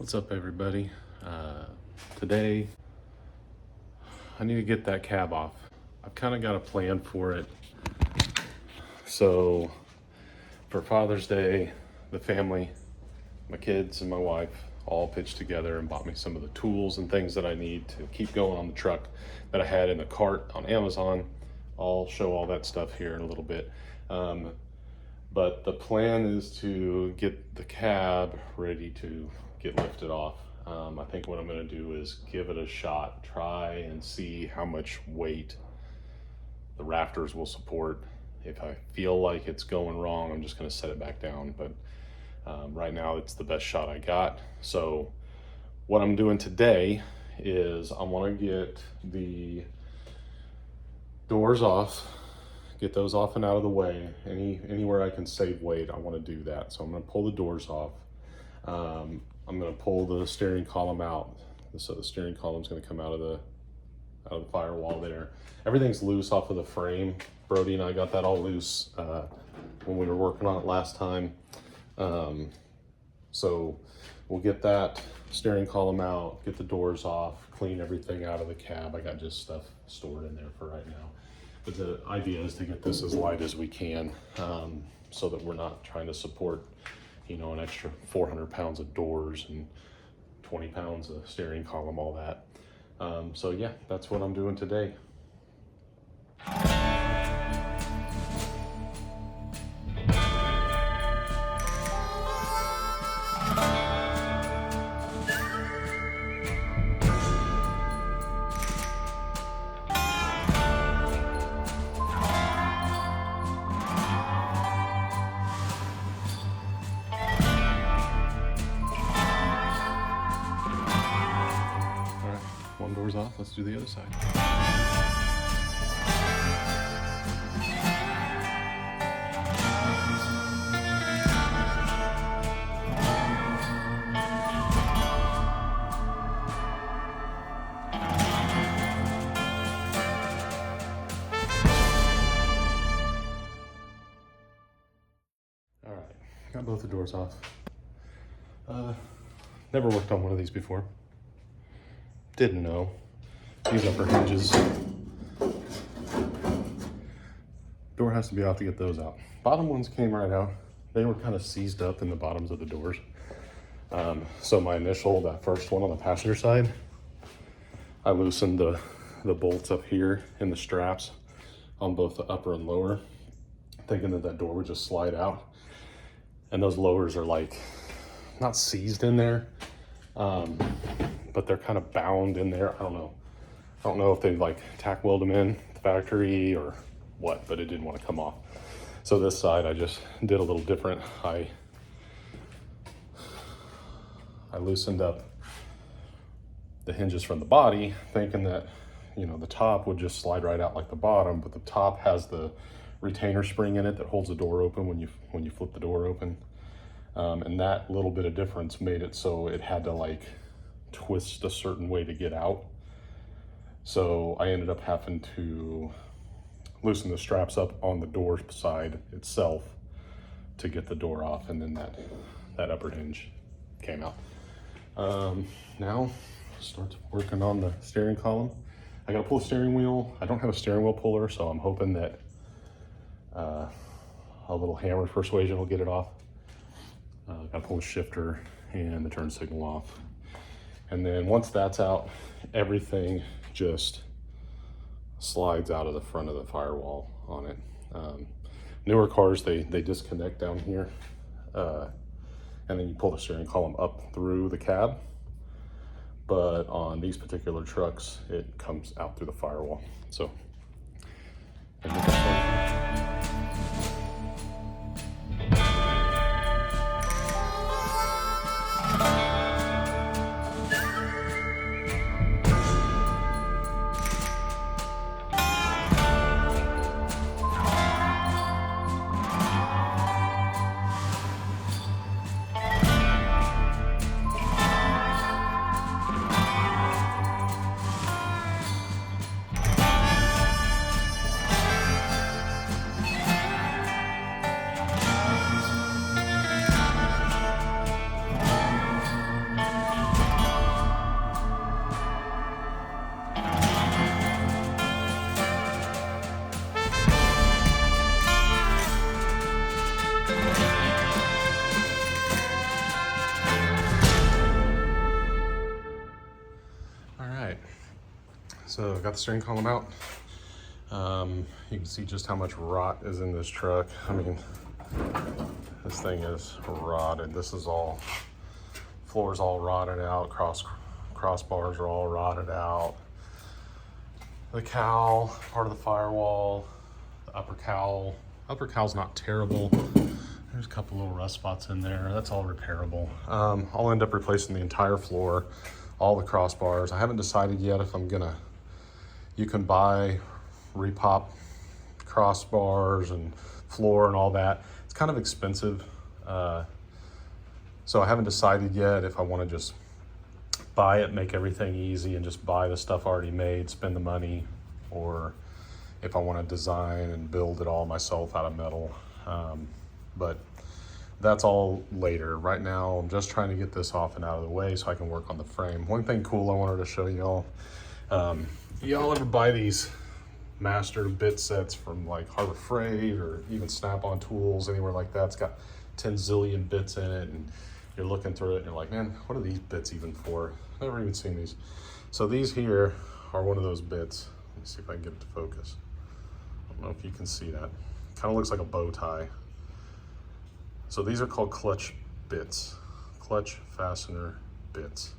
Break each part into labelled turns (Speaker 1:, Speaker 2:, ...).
Speaker 1: What's up, everybody? Today, I need to get that cab off. I've kind of got a plan for it. So, for Father's Day, the family, my kids and my wife all pitched together and bought me some of the tools and things that I need to keep going on the truck that I had in the cart on Amazon. I'll show all that stuff here in a little bit. But the plan is to get the cab ready to get lifted off. I think what I'm going to do is give it a shot, try and see how much weight the rafters will support. If I feel like it's going wrong, I'm just going to set it back down. But right now it's the best shot I got. So what I'm doing today is I want to get the doors off, get those off and out of the way. Anywhere I can save weight, I want to do that. So I'm going to pull the doors off. I'm going to pull the steering column out. So the steering column is going to come out of the firewall there. Everything's loose off of the frame. Brody and I got that all loose when we were working on it last time. So we'll get that steering column out, get the doors off, clean everything out of the cab. I got just stuff stored in there for right now. But the idea is to get this as light as we can, so that we're not trying to support, an extra 400 pounds of doors and 20 pounds of steering column, all that. So yeah, that's what I'm doing today. One door's off, let's do the other side. All right, got both the doors off. Never worked on one of these before. Didn't know. These upper hinges. Door has to be off to get those out. Bottom ones came right out. They were kind of seized up in the bottoms of the doors. So that first one on the passenger side, I loosened the bolts up here in the straps on both the upper and lower, thinking that door would just slide out. And those lowers are like, not seized in there, but they're kind of bound in there. I don't know if they like tack weld them in the factory or what, but it didn't want to come off. So this side I just did a little different. I loosened up the hinges from the body, thinking that the top would just slide right out like the bottom, but the top has the retainer spring in it that holds the door open when you flip the door open. And that little bit of difference made it so it had to like twist a certain way to get out. So I ended up having to loosen the straps up on the door side itself to get the door off, and then that upper hinge came out. Now start working on the steering column. I gotta pull the steering wheel. I don't have a steering wheel puller, so I'm hoping that a little hammer persuasion will get it off. Gotta pull the shifter and the turn signal off. And then once that's out, everything just slides out of the front of the firewall on it. Newer cars, they disconnect down here, and then you pull the steering column up through the cab. But on these particular trucks, it comes out through the firewall. So, So I got the steering column out. You can see just how much rot is in this truck. I mean, this thing is rotted. This is all, floor's all rotted out. Crossbars are all rotted out. The cowl, part of the firewall, the upper cowl. Upper cowl's not terrible. There's a couple little rust spots in there. That's all repairable. I'll end up replacing the entire floor, all the crossbars. I haven't decided yet if I'm gonna, you can buy repop crossbars and floor and all that. It's kind of expensive. So I haven't decided yet if I wanna just buy it, make everything easy and just buy the stuff already made, spend the money, or if I wanna design and build it all myself out of metal. But that's all later. Right now, I'm just trying to get this off and out of the way so I can work on the frame. One thing cool I wanted to show y'all, y'all ever buy these master bit sets from like Harbor Freight or even Snap-on Tools, anywhere like that? It's got 10 zillion bits in it, and you're looking through it and you're like, man, what are these bits even for? Never even seen these. So these here are one of those bits. Let me see if I can get it to focus. I don't know if you can see that. Kind of looks like a bow tie. So these are called clutch bits, clutch fastener bits.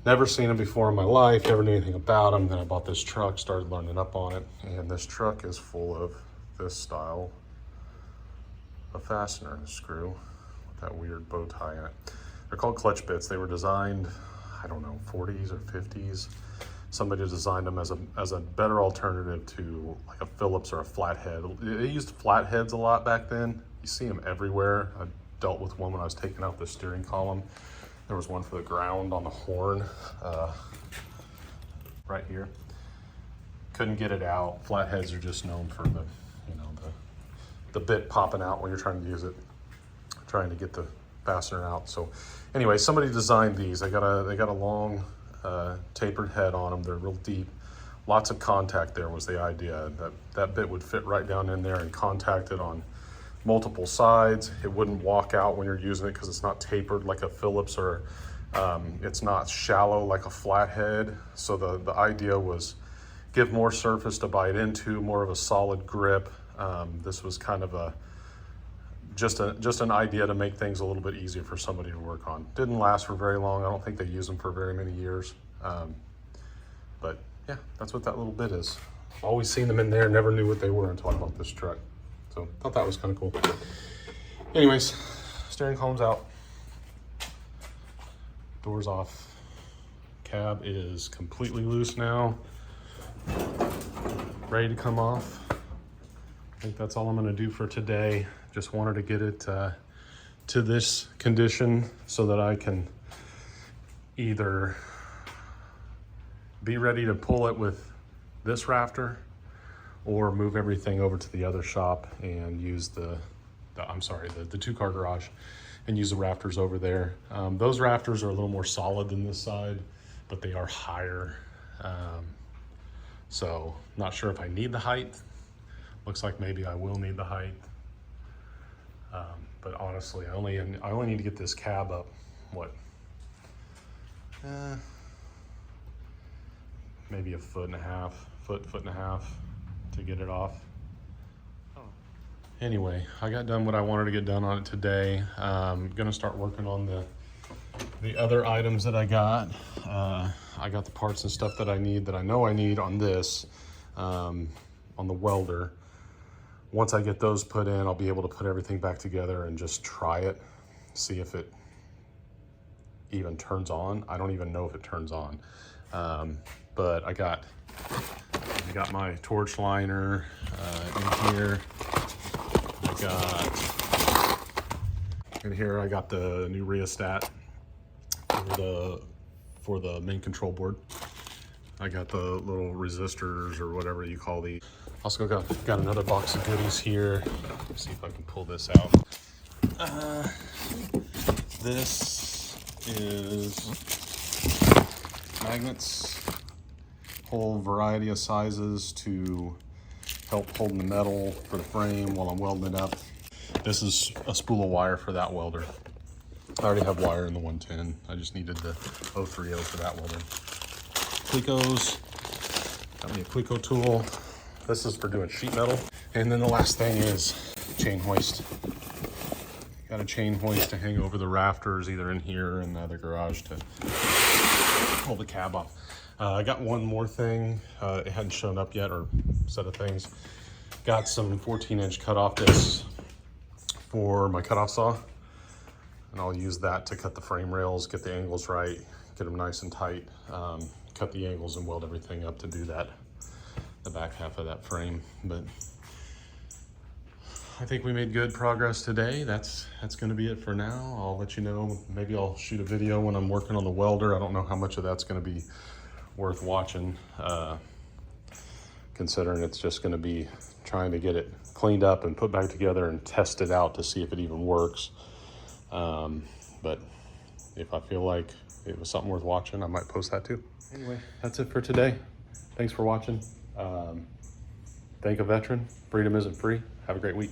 Speaker 1: Never seen them before in my life, never knew anything about them. Then I bought this truck, started learning up on it, and this truck is full of this style of fastener screw with that weird bow tie in it. They're called clutch bits. They were designed, I don't know, 40s or 50s. Somebody designed them as a better alternative to like a Phillips or a flathead. They used flatheads a lot back then. You see them everywhere. I dealt with one when I was taking out the steering column. There was one for the ground on the horn, right here. Couldn't get it out. Flatheads are just known for the, you know, the bit popping out when you're trying to use it, trying to get the fastener out. So anyway, somebody designed these. They got a long tapered head on them. They're real deep. Lots of contact there was the idea. That bit would fit right down in there and contact it on multiple sides. It wouldn't walk out when you're using it because it's not tapered like a Phillips, or it's not shallow like a flathead. So the idea was give more surface to bite into, more of a solid grip. This was kind of just an idea to make things a little bit easier for somebody to work on. Didn't last for very long. I don't think they used them for very many years. But yeah, that's what that little bit is. Always seen them in there, never knew what they were until I bought this truck. So thought that was kind of cool. Anyways, steering column's out. Doors off. Cab is completely loose now. Ready to come off. I think that's all I'm gonna do for today. Just wanted to get it to this condition so that I can either be ready to pull it with this rafter or move everything over to the other shop and use the two-car garage and use the rafters over there. Those rafters are a little more solid than this side, but they are higher. So not sure if I need the height. Looks like maybe I will need the height. But honestly, I only need to get this cab up, what? Maybe a foot and a half to get it off. Anyway, I got done what I wanted to get done on it today. I'm gonna start working on the other items that I got. I got the parts and stuff that I know I need on this, on the welder. Once I get those put in, I'll be able to put everything back together and just try it, see if it even turns on. I don't even know if it turns on. But I got my torch liner in here. In here I got the new rheostat for the main control board. I got the little resistors or whatever you call these. Also got another box of goodies here. Let's see if I can pull this out. This is magnets, whole variety of sizes to help hold the metal for the frame while I'm welding it up. This is a spool of wire for that welder. I already have wire in the 110. I just needed the 030 for that welder. Clecos, Got me a Cleco tool. This is for doing sheet metal. And then the last thing is chain hoist. Got a chain hoist to hang over the rafters, either in here or in the other garage, to pull the cab off. I got one more thing. It hadn't shown up yet, or set of things. Got some 14-inch cutoff discs for my cutoff saw. And I'll use that to cut the frame rails, get the angles right, get them nice and tight, cut the angles and weld everything up to do that, the back half of that frame. But I think we made good progress today. That's gonna be it for now. I'll let you know, maybe I'll shoot a video when I'm working on the welder. I don't know how much of that's gonna be worth watching, considering it's just gonna be trying to get it cleaned up and put back together and test it out to see if it even works. But if I feel like it was something worth watching, I might post that too. Anyway, that's it for today. Thanks for watching. Thank a veteran. Freedom isn't free. Have a great week.